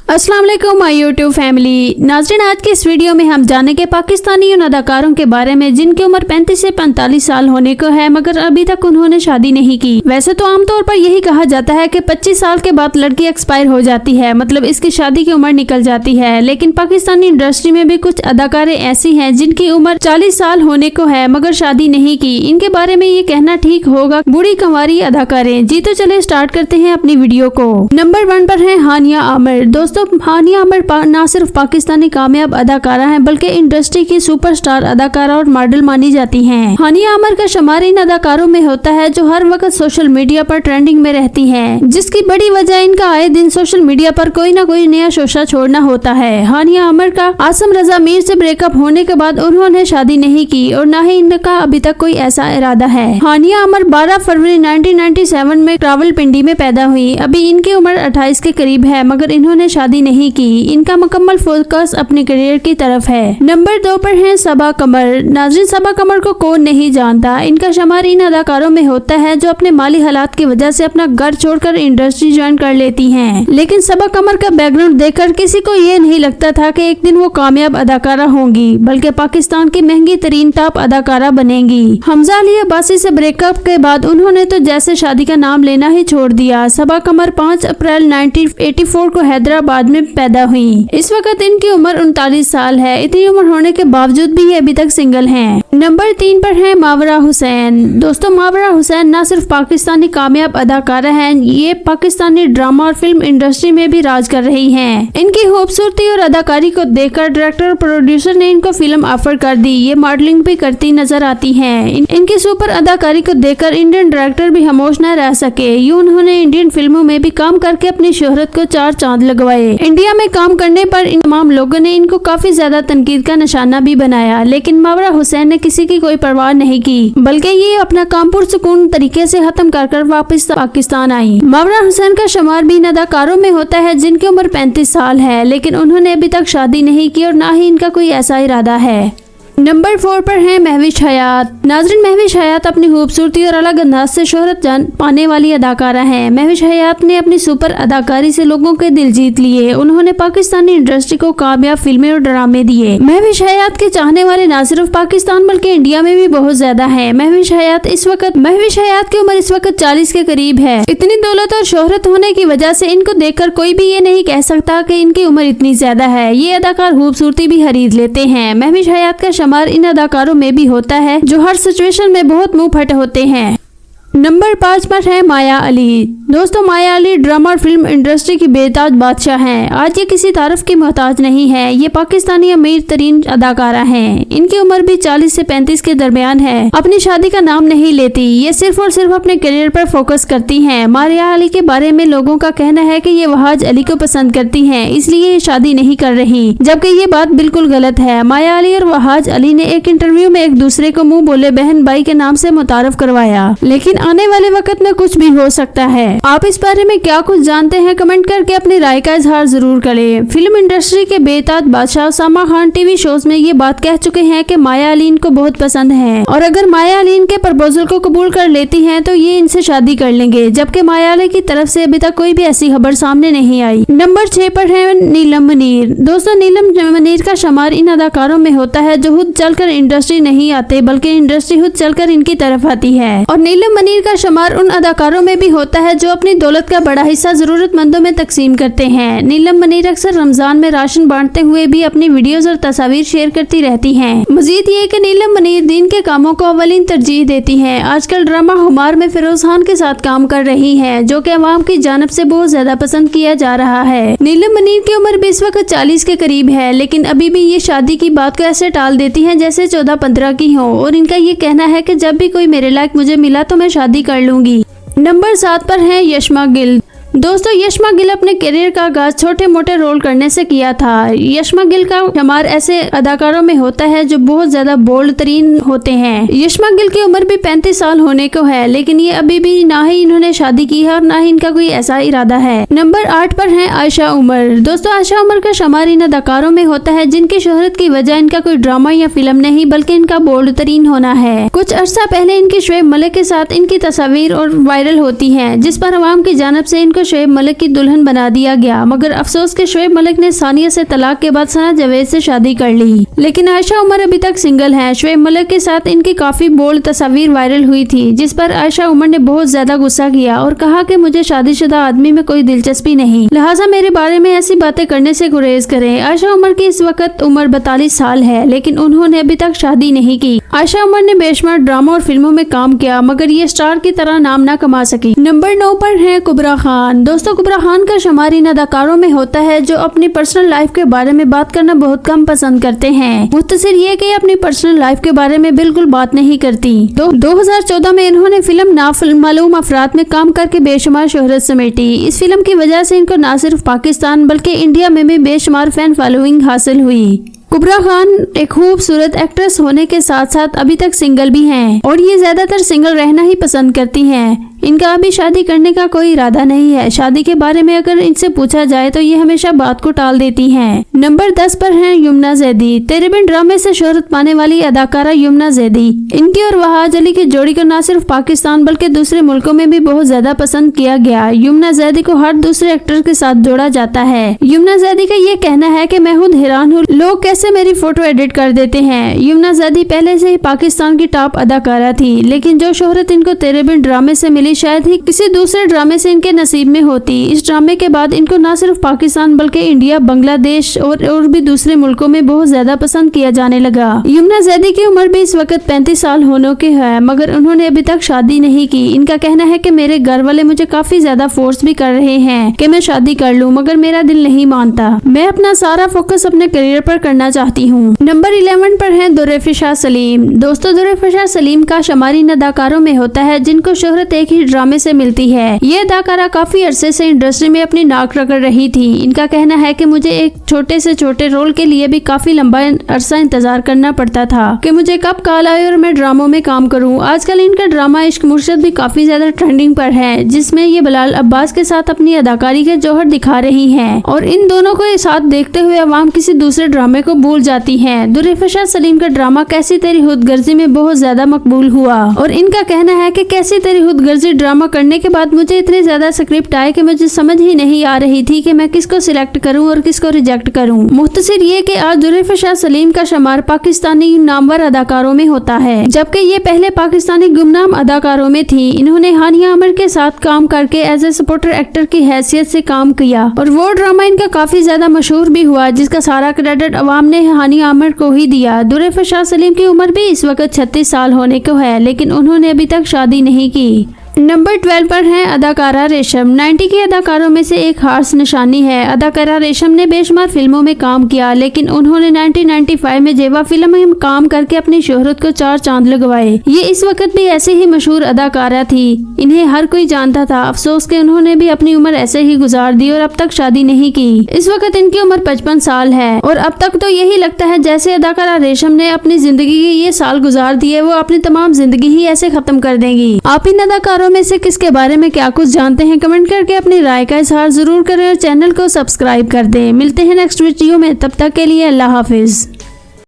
अस्सलाम वालेकुम my YouTube family. नाज़रीन, आज के इस वीडियो में हम जानेंगे पाकिस्तानी उन अदाकारों के बारे में जिनकी उम्र 35 से 45 साल होने को है मगर अभी तक उन्होंने शादी नहीं की। वैसे तो आमतौर पर यही कहा जाता है कि 25 साल के बाद लड़की एक्सपायर हो जाती है, मतलब इसकी शादी की उम्र निकल जाती है। लेकिन पाकिस्तानी इंडस्ट्री में भी कुछ अदाकारें ऐसी हैं जिनकी उम्र 40 साल होने को है मगर शादी नहीं की। इनके बारे में ये कहना ठीक होगा बूढ़ी कंवारी अदाकारें। जी तो चले स्टार्ट करते हैं अपनी वीडियो को। नंबर 1 पर है हानिया आमिर। दोस्तों, हानिया आमिर ना सिर्फ पाकिस्तानी कामयाब अदाकारा हैं बल्कि इंडस्ट्री की सुपरस्टार अदाकारा और मॉडल मानी जाती हैं। हानिया आमिर का शुमार इन अदाकारों में होता है जो हर वक्त सोशल मीडिया पर ट्रेंडिंग में रहती हैं, जिसकी बड़ी वजह इनका आए दिन सोशल मीडिया पर कोई ना कोई नया शोशा छोड़ना होता है। हानिया आमिर का आसम रजा मीर से ब्रेकअप होने के बाद उन्होंने शादी नहीं की और न ही इनका अभी तक कोई ऐसा इरादा है। हानिया आमिर 12 फरवरी 1997 में रावलपिंडी में पैदा हुई। अभी इनकी उम्र 28 के करीब है मगर इन्होंने शादी नहीं की। इनका मुकम्मल फोकस अपने करियर की तरफ है। नंबर 2 पर है सबा कमर। नाज़रीन, सबा कमर को कौन नहीं जानता। इनका शुमार इन अदाकारों में होता है जो अपने माली हालात की वजह से अपना घर छोड़कर इंडस्ट्री ज्वाइन कर लेती हैं। लेकिन सबा कमर का बैकग्राउंड देखकर किसी को ये नहीं लगता था कि एक दिन वो कामयाब अदाकारा होंगी, बल्कि पाकिस्तान की महंगी तरीन टॉप अदाकारा बनेंगी। हमजा अली अब्बासी से ब्रेकअप के बाद उन्होंने तो जैसे शादी का नाम लेना ही छोड़ दिया। सबा कमर 5 अप्रैल 1984 को हैदराबाद में पैदा हुई। इस वक्त इनकी उम्र 39 साल है। इतनी उम्र होने के बावजूद भी ये अभी तक सिंगल हैं। नंबर 3 पर है मावरा हुसैन। दोस्तों, मावरा हुसैन न सिर्फ पाकिस्तानी कामयाब अदाकारा हैं, ये पाकिस्तानी ड्रामा और फिल्म इंडस्ट्री में भी राज कर रही हैं। इनकी खूबसूरती और अदाकारी को देखकर डायरेक्टर और प्रोड्यूसर ने इनको फिल्म ऑफर कर दी। ये मॉडलिंग भी करती नजर आती हैं। इनकी सुपर अदाकारी को देखकर इंडियन डायरेक्टर भी खामोश न रह सके। यूं उन्होंने इंडियन फिल्मों में भी काम करके अपनी शोहरत को 4 चांद लगवाए। इंडिया में काम करने पर इन तमाम लोगों ने इनको काफी ज्यादा तनकीद का निशाना भी बनाया, लेकिन मावरा हुसैन ने किसी की कोई परवाह नहीं की, बल्कि ये अपना काम पुरसुकून तरीके से खत्म कर वापस पाकिस्तान आई। मावरा हुसैन का शुमार भी इन अदाकारों में होता है जिनकी उम्र 35 साल है, लेकिन उन्होंने अभी तक शादी नहीं की और न ही इनका कोई ऐसा इरादा है। नंबर 4 पर है महविश हयात। नाज़रीन, महविश हयात अपनी खूबसूरती और अलग अंदाज से शोहरत पाने वाली अदाकारा है। महविश हयात ने अपनी सुपर अदाकारी से लोगों के दिल जीत लिए। उन्होंने पाकिस्तानी इंडस्ट्री को कामयाब फिल्में और ड्रामे दिए। महविश हयात के चाहने वाले न सिर्फ पाकिस्तान बल्कि इंडिया में भी बहुत ज्यादा है। महविश हयात की उम्र इस वक्त 40 के करीब है। इतनी दौलत और शोहरत होने की वजह से इनको देखकर कोई भी ये नहीं कह सकता कि इनकी उम्र इतनी ज्यादा है। ये अदाकार खूबसूरती भी खरीद लेते हैं। महविश हयात का शुमार इन अदाकारों में भी होता है जो हर सिचुएशन में बहुत मुंह फट होते हैं। नंबर 5 पर है माया अली। दोस्तों, माया अली ड्रामा और फिल्म इंडस्ट्री की बेताज बादशाह हैं। आज ये किसी तारीफ की मोहताज नहीं है। ये पाकिस्तानी अमीर तरीन अदाकारा हैं। इनकी उम्र भी 40 से 35 के दरमियान है। अपनी शादी का नाम नहीं लेती, ये सिर्फ और सिर्फ अपने करियर पर फोकस करती हैं। माया अली के बारे में लोगों का कहना है कि ये वहाज अली को पसंद करती हैं, इसलिए ये शादी नहीं कर रही, जबकि ये बात बिल्कुल गलत है। माया अली और वहाज अली ने एक इंटरव्यू में एक दूसरे को मुंह बोले बहन भाई के नाम से मुतारफ करवाया, लेकिन आने वाले वक्त में कुछ भी हो सकता है। आप इस बारे में क्या कुछ जानते हैं? कमेंट करके अपनी राय का इजहार जरूर करें। फिल्म इंडस्ट्री के बेताज बादशाह सलमान खान टीवी शोज में ये बात कह चुके हैं कि माया अली इनको बहुत पसंद है और अगर माया अली इनके प्रपोजल को कबूल कर लेती हैं तो ये इनसे शादी कर लेंगे, जबकि माया अली की तरफ से अभी तक कोई भी ऐसी खबर सामने नहीं आई। नंबर 6 पर है नीलम मुनीर। दोस्तों, नीलम मुनीर का शुमार इन अदाकारों में होता है जो खुद चलकर इंडस्ट्री नहीं आते बल्कि इंडस्ट्री खुद चलकर इनकी तरफ आती है। और नीलम मुनीर का शुमार उन अदाकारों में भी होता है जो अपनी दौलत का बड़ा हिस्सा जरूरतमंदों में तकसीम करते हैं। नीलम मुनीर अक्सर रमजान में राशन बांटते हुए भी अपनी वीडियोस और तस्वीर शेयर करती रहती हैं। मजीद ये कि नीलम मुनीर दीन के कामों को अवलीन तरजीह देती हैं। आजकल ड्रामा हुमार में फिरोज खान के साथ काम कर रही हैं, जो कि अवाम की जानिब से बहुत ज्यादा पसंद किया जा रहा है। नीलम मुनीर की उम्र भी इस वक्त 40 के करीब है, लेकिन अभी भी ये शादी की बात को ऐसे टाल देती हैं जैसे 14-15 की हो और इनका ये कहना है कि जब भी कोई मेरे लायक मुझे मिला तो मैं शादी कर लूंगी। नंबर 7 पर है यशमा गिल। दोस्तों, यशमा गिल अपने करियर का आगाज छोटे मोटे रोल करने से किया था। यशमा गिल का शुमार ऐसे अदाकारों में होता है जो बहुत ज्यादा बोल्ड तरीन होते हैं। यशमा गिल की उम्र भी 35 साल होने को है, लेकिन ये अभी भी ना ही इन्होंने शादी की है और ना ही इनका कोई ऐसा इरादा है। नंबर 8 पर है आयशा उमर। दोस्तों, आयशा उमर का शुमार इन अदाकारों में होता है जिनकी शोहरत की वजह इनका कोई ड्रामा या फिल्म नहीं बल्कि इनका बोल्ड तरीन होना है। कुछ अर्सा पहले इनकी शोएब मलिक के साथ इनकी तस्वीर और वायरल होती है, जिस पर अवाम की जानिब से इनको शोएब मलिक की दुल्हन बना दिया गया, मगर अफसोस के शोएब मलिक ने सानिया से तलाक के बाद सना जावेद से शादी कर ली। लेकिन आयशा उमर अभी तक सिंगल है। शोएब मलिक के साथ इनकी काफी बोल्ड तस्वीर वायरल हुई थी, जिस पर आयशा उमर ने बहुत ज्यादा गुस्सा किया और कहा कि मुझे शादीशुदा आदमी में कोई दिलचस्पी नहीं, लिहाजा मेरे बारे में ऐसी बातें करने से गुरेज करें। आयशा उमर की इस वक्त उम्र 42 साल है, लेकिन उन्होंने अभी तक शादी नहीं की। आयशा उमर ने बेशुमार ड्रामा और फिल्मों में काम किया, मगर ये स्टार की तरह नाम न कमा सकी। नंबर 9 पर है कुबरा खान। दोस्तों, कुबरा खान का शुमार इन अदाकारों में होता है जो अपनी पर्सनल लाइफ के बारे में बात करना बहुत कम पसंद करते हैं। मुख्तसर ये कि अपनी पर्सनल लाइफ के बारे में बिल्कुल बात नहीं करती। 2014 में इन्होंने फिल्म नामालूम अफराद में काम करके बेशुमार शोहरत समेटी। इस फिल्म की वजह से इनको न सिर्फ पाकिस्तान बल्कि इंडिया में भी बेशुमार फैन फॉलोइंग हासिल हुई। कुबरा खान एक खूबसूरत एक्ट्रेस होने के साथ साथ अभी तक सिंगल भी हैं और ये ज्यादातर सिंगल रहना ही पसंद करती हैं। इनका अभी शादी करने का कोई इरादा नहीं है। शादी के बारे में अगर इनसे पूछा जाए तो ये हमेशा बात को टाल देती हैं। नंबर 10 पर है यमुना जैदी। तेरे बिन ड्रामे से शोहरत पाने वाली अदाकारा यमुना जैदी। इनकी और वहाज अली की जोड़ी को न सिर्फ पाकिस्तान बल्कि दूसरे मुल्कों में भी बहुत ज्यादा पसंद किया गया। यमुना जैदी को हर दूसरे एक्टर के साथ जोड़ा जाता है। यमुना जैदी का ये कहना है कि मैं खुद हैरान हूँ लोग कैसे मेरी फोटो एडिट कर देते हैं। यमुना जैदी पहले से ही पाकिस्तान की टॉप अदाकारा थी, लेकिन जो शोहरत इनको तेरे बिन ड्रामे से मिली शायद ही किसी दूसरे ड्रामे से इनके नसीब में होती। इस ड्रामे के बाद इनको न सिर्फ पाकिस्तान बल्कि इंडिया, बांग्लादेश और भी दूसरे मुल्कों में बहुत ज्यादा पसंद किया जाने लगा। यमुना जैदी की उम्र भी इस वक्त 35 साल होने की है, मगर उन्होंने अभी तक शादी नहीं की। इनका कहना है कि मेरे घर वाले मुझे काफी ज्यादा फोर्स भी कर रहे हैं कि मैं शादी कर लूं, मगर मेरा दिल नहीं मानता। मैं अपना सारा फोकस अपने करियर पर करना चाहती हूँ। नंबर 11 पर है दुरैफिशा सलीम। दोस्तों, दुरैफिशा सलीम का शुमार इन अदाकारों में होता है जिनको शोहरत एक ही ड्रामे से मिलती है। ये अदाकारा काफी अरसे से इंडस्ट्री में अपनी नाक रगड़ रही थी। इनका कहना है कि मुझे एक छोटे से छोटे रोल के लिए भी काफी लंबा अरसा इंतजार करना पड़ता था कि मुझे कब कॉल आए और मैं ड्रामों में काम करूं। आजकल इनका ड्रामा इश्क मुर्शद भी काफी ज्यादा ट्रेंडिंग पर है, जिसमें ये बिलाल अब्बास के साथ अपनी अदाकारी के जौहर दिखा रही हैं और इन दोनों को साथ देखते हुए अवाम किसी दूसरे ड्रामे को भूल जाती है। दुरैफिशा सलीम का ड्रामा कैसी तेरी खुदगर्जी में बहुत ज्यादा मकबूल हुआ और इनका कहना है कि कैसी तेरी खुदगर्जी ड्रामा करने के बाद मुझे इतने ज्यादा स्क्रिप्ट आए कि मुझे समझ ही नहीं आ रही थी कि मैं किसको सिलेक्ट करूं और किसको रिजेक्ट करूं। मुख्तसर ये कि आज दुरैफिशा सलीम का शुमार पाकिस्तानी नामवर अदाकारों में होता है, जबकि ये पहले पाकिस्तानी गुमनाम अदाकारों में थी। इन्होंने हानिया आमिर के साथ काम करके एज ए सपोर्टर एक्टर की हैसियत से काम किया और वो ड्रामा इनका काफी ज्यादा मशहूर भी हुआ, जिसका सारा क्रेडिट अवाम ने हानिया आमिर को ही दिया। दुरैफिशा सलीम की उम्र भी इस वक्त 36 साल होने को है, लेकिन उन्होंने अभी तक शादी नहीं की। नंबर 12 पर है अदाकारा रेशम। 90 की अदाकारों में से एक खास निशानी है। अदाकारा रेशम ने बेशुमार फिल्मों में काम किया, लेकिन उन्होंने 1995 में जेवा फिल्म में काम करके अपनी शोहरत को 4 चांद लगवाए। ये इस वक्त भी ऐसे ही मशहूर अदाकारा थी, इन्हें हर कोई जानता था। अफसोस के उन्होंने भी अपनी उम्र ऐसे ही गुजार दी और अब तक शादी नहीं की। इस वक्त इनकी उम्र 55 साल है और अब तक तो यही लगता है जैसे अदाकारा रेशम ने अपनी जिंदगी के ये साल गुजार दिए वो अपनी तमाम जिंदगी ही ऐसे खत्म कर देंगी। आप इन अदाकारों में से किसके बारे में क्या कुछ जानते हैं? कमेंट करके अपनी राय का इजहार जरूर करें और चैनल को सब्सक्राइब कर दें। मिलते हैं नेक्स्ट वीडियो में, तब तक के लिए अल्लाह हाफिज।